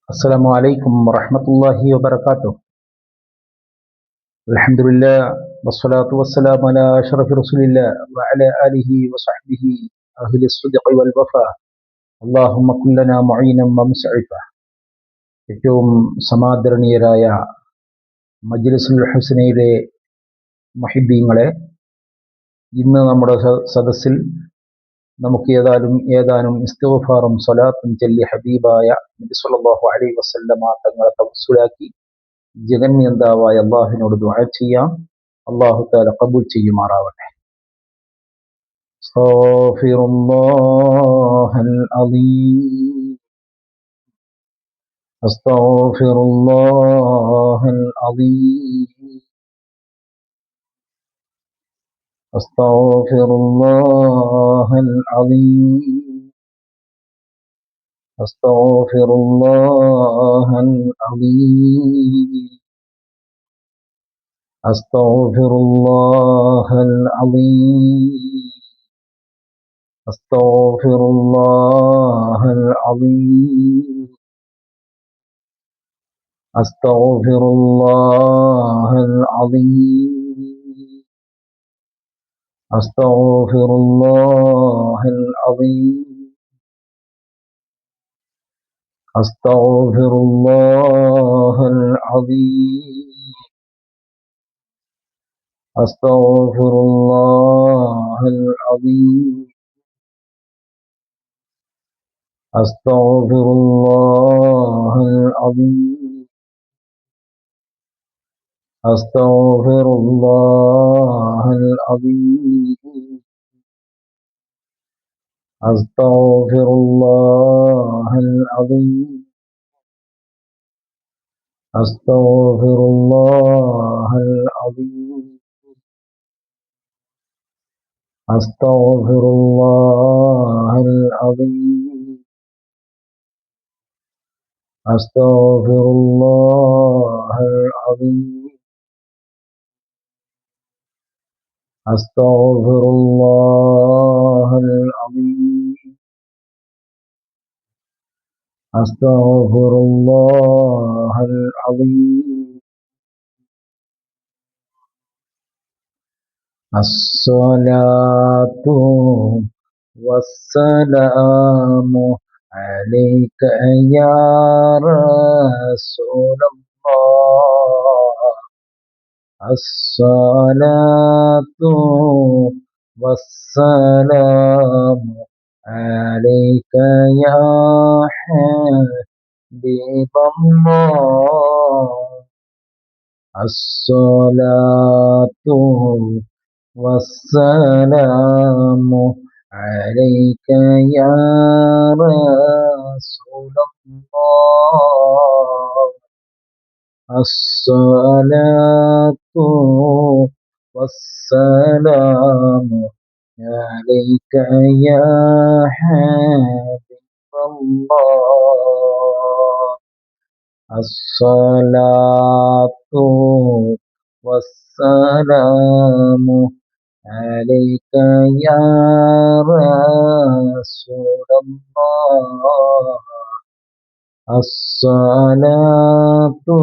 السلام عليكم ورحمة الله وبركاته. الحمد لله والصلاة والسلام على أشرف رسول الله وعلى آله وصحبه أهل الصدق والوفاء. اللهم كن لنا معينا ومسعفا. ഏറ്റവും സമാദരണീയരായ മജ്ലിസുൽ ഹുസ്നയിലെ മുഹിബ്ബീങ്ങളെ, ഇന്ന് നമ്മുടെ സദസ്സിൽ നമുക്ക് ഏതാനും ഇസ്തിഗ്ഫാറും സ്വലാത്തും ചൊല്ലി ഹബീബായ നബി സല്ലല്ലാഹു അലൈഹി വസല്ലമ തങ്ങളെ തവസ്സുലാക്കി ജഗന്യന്താവായ അള്ളാഹുവിനോട് ദുആ ചെയ്യാം. അള്ളാഹു തആല ഖബൂൽ ചെയ്യുമാറാവട്ടെ. അസ്തഗ്ഫിറുല്ലാഹൽ അളീം അസ്തഗ്ഫിറുല്ലാഹൽ അളീം അസ്തഗ്ഫിറുല്ലാഹൽ അളീം അസ്തഗ്ഫിറുല്ലാഹൽ അളീം അസ്തഗ്ഫിറുല്ലാഹൽ അളീം അസ്തഗ്ഫിറുല്ലാഹൽ അളീം അസ്തഗ്ഫിറുല്ലാഹൽ അളീം അസ്തഗ്ഫിറുല്ലാഹൽ അളീം അസ്തഗ്ഫിറുല്ലാഹൽ അളീം അസ്തഗ്ഫിറുല്ലാഹൽ അളീം അസ്തഗ്ഫിറുല്ലാഹൽ അളീം അസ്തഗ്ഫിറുല്ലാഹൽ അളീം അസ്തഗ്ഫിറുല്ലാഹൽ അളീം അസ്തഗ്ഫിറുല്ലാഹൽ അളീം അസ്തഗ്ഫിറുല്ലാഹൽ അളീം അസ്തഗ്ഫിറുല്ലാഹൽ അളീം അസ്തഗ്ഫിറുല്ലാഹൽ അളീം അസ്തഗ്ഫിറുല്ലാഹൽ അളീം അസ്സലാത്തു വസ്സലാമു അലൈക യാ റസൂലല്ലാഹ്. അസ്സലാത്തു വസ്സലാമു അലൈക യാ ഹബീബല്ലാഹ്. അസ്സലാത്തു വസ്സലാമു അലൈക യാ റസൂലല്ലാഹ്. അസ്സലാത്തു വസ്സലാമു അലൈക യാ ഹബീബല്ലാഹ്. അസ്സലാത്തു വസ്സലാമു അലൈക യാ റസൂലല്ലാഹ്. അസ്സലാത്തു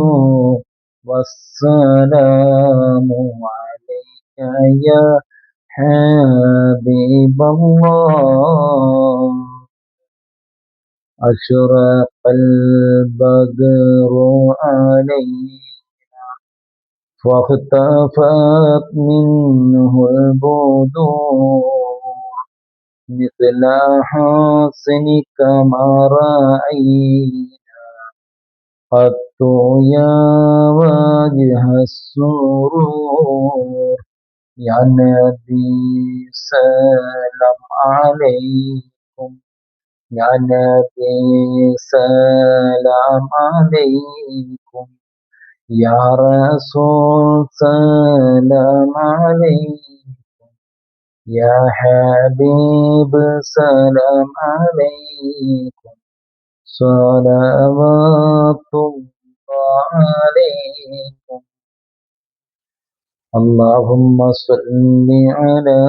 വസ്സലാമു അലൈക യാ ഹബീബല്ലാഹ്. അശ്റഖൽ ബദ്റു അലൈനാ ഫഖ്തഫത് മിൻഹുൽ ബുദൂർ مثل حسنك ما رأينا قط يا وجه السرور. يا نبي سلام عليكم يا نبي سلام عليكم يا رسول سلام عليكم يا حبيب سلام عليكم صلوات الله عليكم. اللهم صل على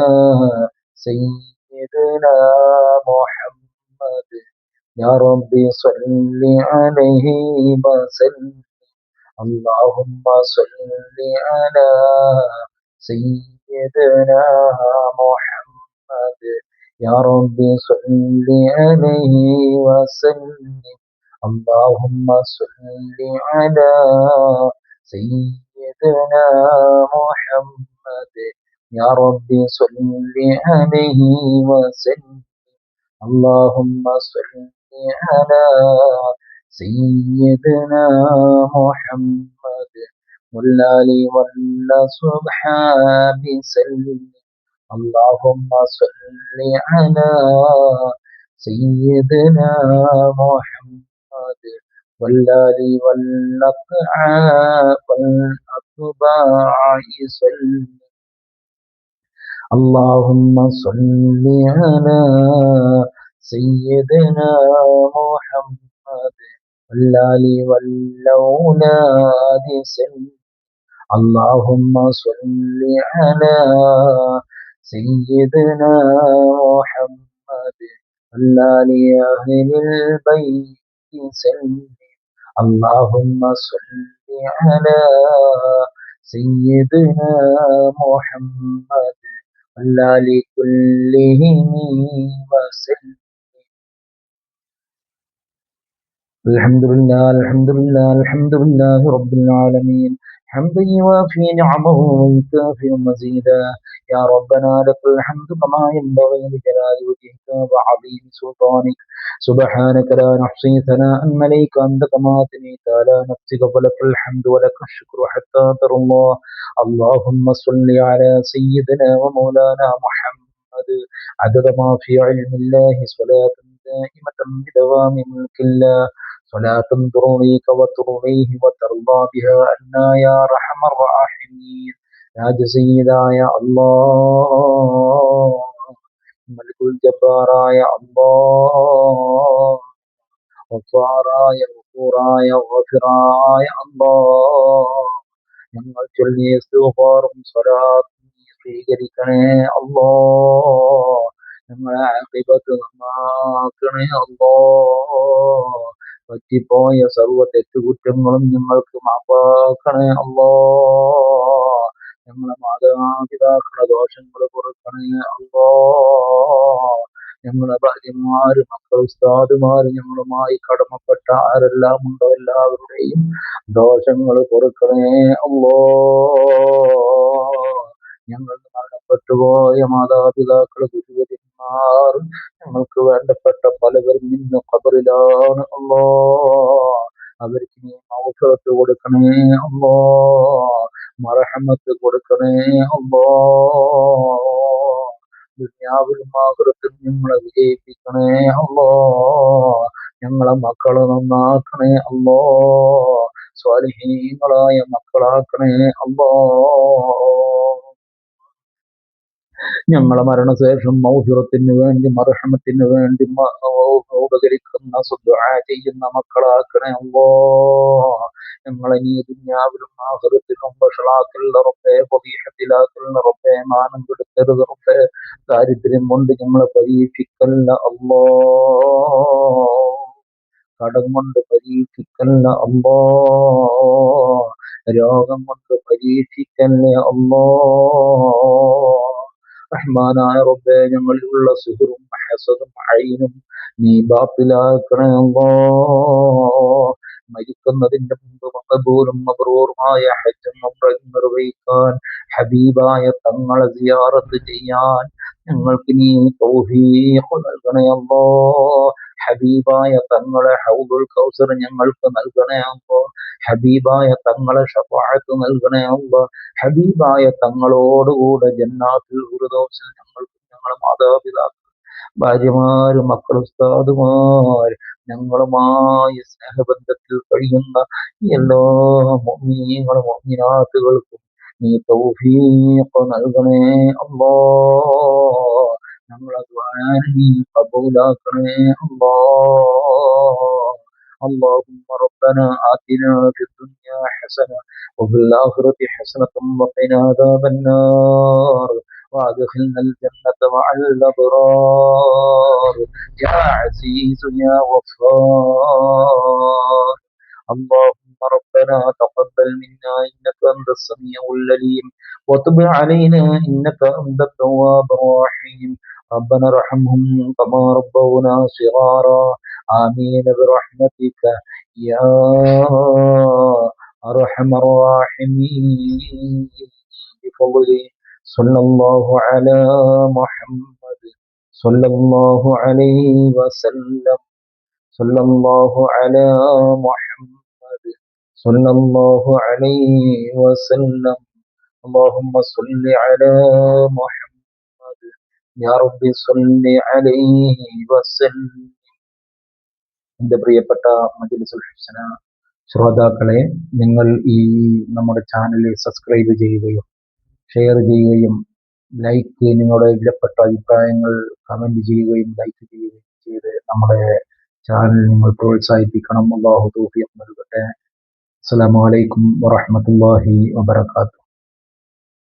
سيدنا محمد يا ربي صل عليه وسلم. اللهم صل على سيدنا محمد. يا ربي صل عليه وسلم. اللهم صل على سيدنا محمد. يا ربي صل عليه وسلم. اللهم صل على سيدنا محمد والآل والصحاب سلم. اللهم صل على سيدنا محمد والآل والأتباع سلم. اللهم صل على سيدنا محمد والآل والأولاد سلم. اللهم صل على سيدنا محمد والآل أهل البيت سلم. اللهم صل على سيدنا محمد والآل كلهم وسلم. الحمد لله الحمد لله الحمد لله رب العالمين حمدا يوافي نعمه ويكافئ مزيدا. يا ربنا لك الحمد كما ينبغي لجلال وجهك وعظيم سلطانك. سبحانك لا نحصي ثناء عليك أنت كما أثنيت على نفسك فلك الحمد ولك الشكر حتى ترى الله. اللهم صل على سيدنا ومولانا محمد عدد ما في علم الله صلاة دائمة بدوام ملك الله. صلاة ترضيك وترضيه وترضى بها عنا يا أرحم الراحمين. يا سيدا يا الله ملك الجبار يا الله غفارا يا غفورا يا غفرا يا الله. ഞങ്ങൾ ചൊല്ലിയ ഇസ്തിഗ്ഫാറും സ്വലാത്തും നീ സ്വീകരിക്കണേ അല്ലാ. ഞങ്ങളെ ആഖിബത്ത് നന്നാക്കണേ അല്ലാ. പറ്റിപ്പോയ സർവ്വ തെറ്റുകുറ്റങ്ങളും ഞങ്ങൾക്ക് മാപ്പാക്കണേ അല്ലാ. ഞങ്ങളെ മാതാപിതാക്കളുടെ ദോഷങ്ങൾ പൊറുക്കണേ അല്ലാ. ഞങ്ങളെ ഭാര്യമാര് മക്കൾ ഉസ്താദുമാര് ഞങ്ങളുമായി കടമപ്പെട്ട ആരെല്ലാം ഉണ്ടോ എല്ലാവരുടെയും ദോഷങ്ങൾ പൊറുക്കണേ അല്ലാ. ഞങ്ങൾ മരണപ്പെട്ടുപോയ മാതാപിതാക്കൾ ഗുരുവര്യന്മാർ ഞങ്ങൾക്ക് വേണ്ടപ്പെട്ട പലവരും ഇന്ന് ഖബറിലാണ് അല്ലാ. അവർക്ക് നീ മഗ്ഫിറത്ത് കൊടുക്കണേ അല്ലാ. മർഹമത്ത് കൊടുക്കണേ അല്ലാ. ദുനിയാവിലും ആഖിറത്തിലും ഞങ്ങളെ വിജയിപ്പിക്കണേ അല്ലാ. ഞങ്ങളെ മക്കളെ നന്നാക്കണേ അല്ലാ. സ്വാലിഹീങ്ങളായ മക്കളാക്കണേ അല്ലാ. ഞങ്ങളെ മരണശേഷം മൗഫിറത്തിന് വേണ്ടി മർഹമത്തിന് വേണ്ടി ഉപകരിക്കുന്ന ദുആ ചെയ്യുന്ന മക്കളാക്കണേ അല്ലാ. ഞങ്ങളെ നീ ദുനിയാവിലും ആഖിറത്തിലും വഷളാക്കൽ റബ്ബേ, ഫളീഹത്തിലാക്കൽ റബ്ബേ, മാനം കെടുത്തരുത് റബ്ബേ, ദാരിദ്ര്യം കൊണ്ട് ഞങ്ങളെ പരീക്ഷിക്കല്ല അല്ലാ. കടം കൊണ്ട് പരീക്ഷിക്കല്ല അല്ലാ. രോഗം കൊണ്ട് പരീക്ഷിക്കല്ലേ അല്ലാ. റഹ്മാനായ റബ്ബേ, ഞങ്ങളിലുള്ള സിഹറും ഹസദും ഐനും നീ ബാത്തിലാക്കണേ അല്ലാ. മരിക്കുന്നതിന്റെ മുമ്പ് മഖബൂലും മബ്റൂറുമായ ഹജ്ജും ഉംറയും നിർവഹിക്കാൻ ഹബീബായ തങ്ങളെ സിയാറത്ത് ചെയ്യാൻ ഞങ്ങൾക്ക് നീ തൗഫീഖ് നൽകണേ അല്ലാ. ഹബീബായ തങ്ങളെ ഹൗദുൽ കൗസർ ഞങ്ങൾക്ക് നൽകണേ അല്ലാ. ഹബീബായ തങ്ങളെ ശഫാഅത്ത് നൽകണേ അല്ലാ. ഹബീബായ തങ്ങളോടുകൂടെ ജന്നാത്തുൽ ഫിർദൗസിൽ ഞങ്ങൾക്ക് ഞങ്ങളുടെ മാതാപിതാക്കൾ ഭാര്യമാര് മക്കൾ ഉസ്താദുമാർ ഞങ്ങളുമായി സ്നേഹബന്ധത്തിൽ കഴിയുന്ന എല്ലാ മുഅ്മിനീങ്ങളും മുഅ്മിനാത്തുകൾക്കും നീ തൗഫീഖ് നൽകണേ അല്ലാ. ഞങ്ങളെ ദുആ നീ ഖബൂലാക്കണേ അല്ലാ. اللهم ربنا آتنا في الدنيا حسنة وفي الآخرة حسنة وقنا عذاب النار وأدخلنا الجنة مع الأبرار يا عزيز يا غفار. اللهم ربنا تقبل منا إنك أنت السميع العليم وتب علينا إنك أنت التواب الرحيم. ربنا ارحمهم كما ربونا صغارا. آمين برحمتك يا أرحم الراحمين. بفضله صلى الله على محمد صلى الله عليه وسلم. صلى الله على محمد صلى الله عليه وسلم. اللهم صل على محمد يا رب صل عليه وسلم. എന്റെ പ്രിയപ്പെട്ട മജ്‌ലിസുൽ ഹുസ്ന ശ്രോതാക്കളെ, നിങ്ങൾ ഈ നമ്മുടെ ചാനൽ സബ്സ്ക്രൈബ് ചെയ്യുകയും ഷെയർ ചെയ്യുകയും നിങ്ങളുടെ വിലപ്പെട്ട അഭിപ്രായങ്ങൾ കമന്റ് ചെയ്യുകയും ലൈക്ക് ചെയ്യുകയും ചെയ്ത് നമ്മുടെ ചാനൽ നിങ്ങൾ പ്രോത്സാഹിപ്പിക്കണം. അല്ലാഹു തൗഫീഖ് നൽകട്ടെ. അസ്സലാമു അലൈക്കും വറഹ്മത്തുള്ളാഹി വബറകാതുഹു.